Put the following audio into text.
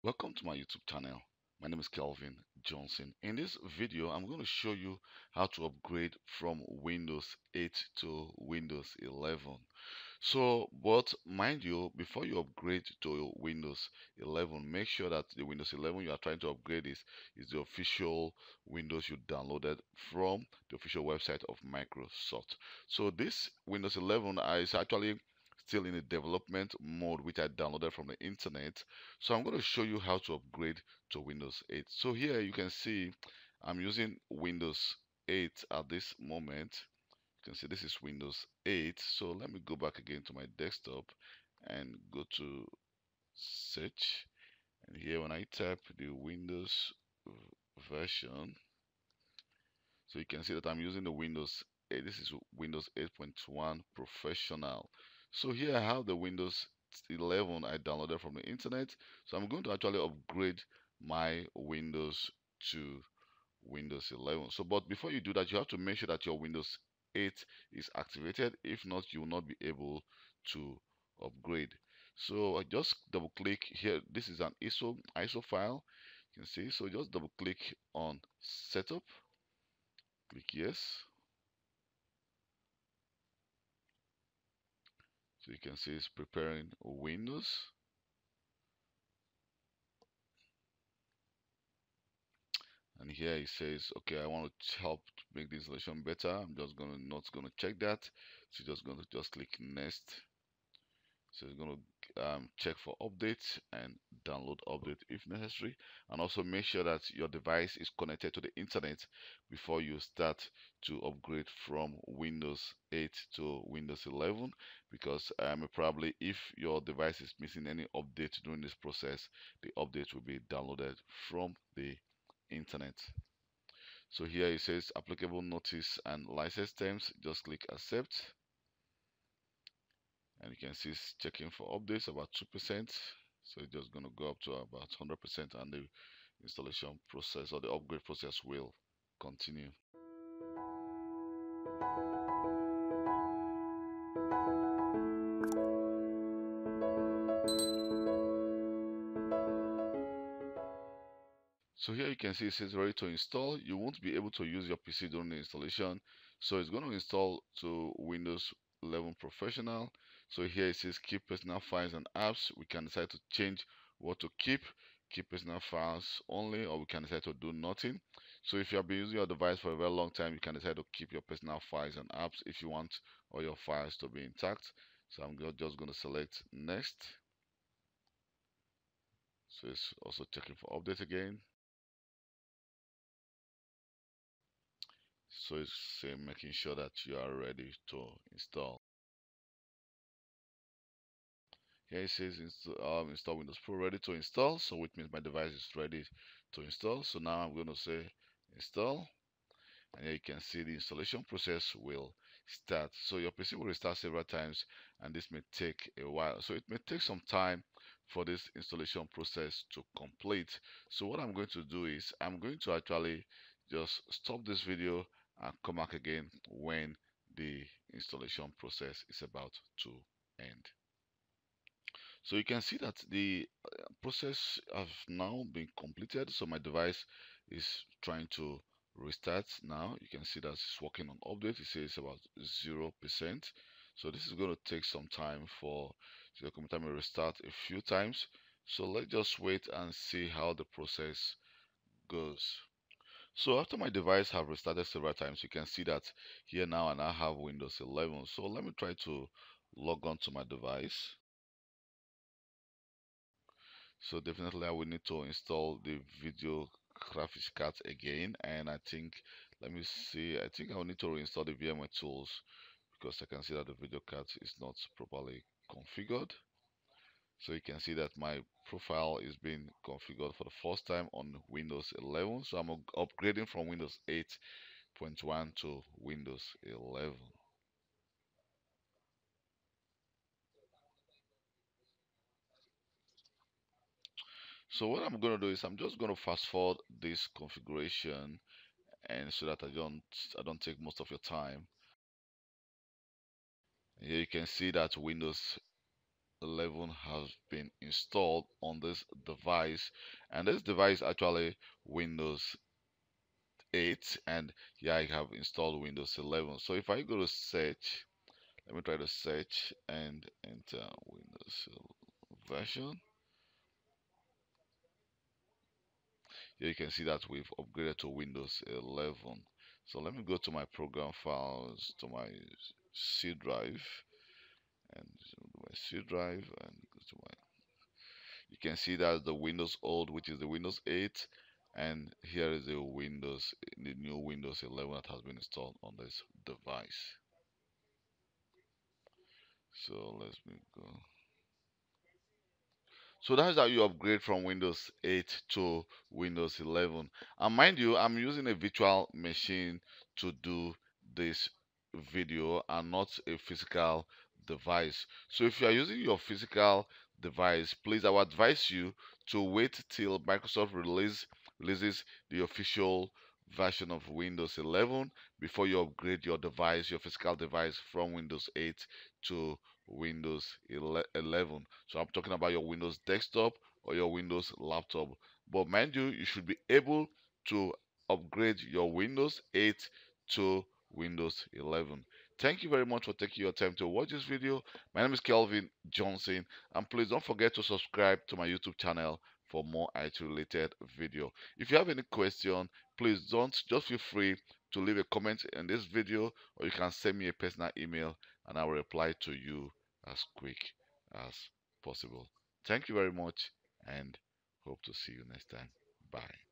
Welcome to my YouTube channel. My name is Kelvin Johnson. In this video, I'm going to show you how to upgrade from Windows 8 to Windows 11. But mind you, before you upgrade to Windows 11, make sure that the Windows 11 you are trying to upgrade is the official Windows you downloaded from the official website of Microsoft. So this Windows 11 is actually still in the development mode, which I downloaded from the internet. So I'm going to show you how to upgrade to Windows 8. So here you can see I'm using Windows 8 at this moment. You can see this is Windows 8. So let me go back again to my desktop and go to search. And here when I type the Windows version, so you can see that I'm using the Windows 8. This is Windows 8.1 Professional. So here I have the Windows 11 I downloaded from the internet. So I'm going to actually upgrade my Windows to Windows 11. So, but before you do that, you have to make sure that your Windows 8 is activated. If not, you will not be able to upgrade. So I just double click here. This is an ISO file. You can see. So just double click on setup. Click yes. So you can see it's preparing Windows. And here it says, okay, I want to help to make the installation better. I'm just gonna not gonna check that. So just gonna just click next. So it's going to check for updates and download update if necessary. And also make sure that your device is connected to the internet before you start to upgrade from Windows 8 to Windows 11. Because probably if your device is missing any update during this process, the update will be downloaded from the internet. So here it says applicable notice and license terms. Just click accept, and you can see it's checking for updates about 2%. So it's just going to go up to about 100%, and the installation process or the upgrade process will continue. So here you can see it says ready to install. You won't be able to use your PC during the installation. So it's going to install to Windows 11 Professional. So here it says keep personal files and apps. We can decide to change what to keep personal files only, or we can decide to do nothing. So if you have been using your device for a very long time, you can decide to keep your personal files and apps if you want all your files to be intact. So I'm just going to select next. So it's also checking for update again. So it's saying making sure that you are ready to install. Here it says install Windows Pro ready to install. So which means my device is ready to install. So now I'm going to say install. And here you can see the installation process will start. So your PC will restart several times, and this may take a while. So it may take some time for this installation process to complete. So what I'm going to do is I'm going to actually just stop this video and come back again when the installation process is about to end. So you can see that the process has now been completed. So my device is trying to restart now. You can see that it's working on update. It says about 0%. So this is going to take some time for the computer may restart a few times. So let's just wait and see how the process goes. So after my device have restarted several times, you can see that here now I now have Windows 11. So let me try to log on to my device. So definitely I will need to install the video graphics card again, and I think, let me see, I think I will need to reinstall the VMware tools because I can see that the video card is not properly configured. So you can see that my profile is being configured for the first time on Windows 11. So I'm upgrading from Windows 8.1 to Windows 11. So what I'm going to do is I'm just going to fast forward this configuration, and so that I don't take most of your time. Here you can see that Windows 11 has been installed on this device, and this device actually Windows 8, and yeah, I have installed Windows 11. So if I go to search, let me try to search and enter Windows version. Here you can see that we've upgraded to Windows 11. So let me go to my program files, to my C drive, and my C drive, and go to my. You can see that the Windows old, which is the Windows 8, and here is the new Windows 11 that has been installed on this device. So let me go. So that's how you upgrade from Windows 8 to Windows 11. And mind you, I'm using a virtual machine to do this video and not a physical device. So if you are using your physical device, please, I would advise you to wait till Microsoft releases the official version of Windows 11 before you upgrade your device, your physical device, from Windows 8 to Windows 11. So I'm talking about your Windows desktop or your Windows laptop. But mind you, you should be able to upgrade your Windows 8 to Windows 11. Thank you very much for taking your time to watch this video. My name is Kelvin Johnson, and please don't forget to subscribe to my YouTube channel for more IT related video. If you have any question, please don't just feel free to leave a comment in this video, or you can send me a personal email and I will reply to you as quick as possible. Thank you very much and hope to see you next time. Bye.